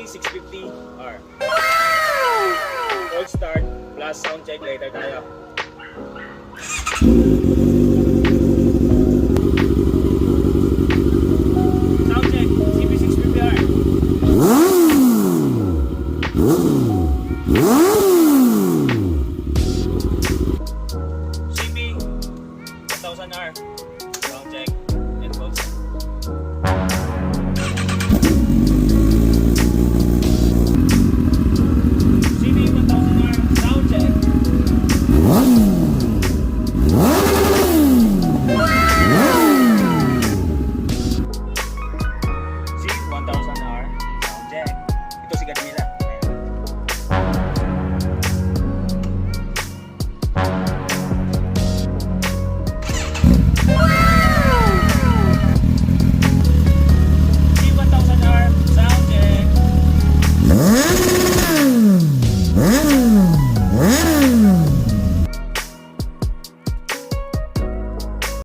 650R. Cold start plus sound check later tayo. Sound check, CB 650R. CB 1000R. Sound check and cold start. C 1000R sound check. Ito si Gadmila.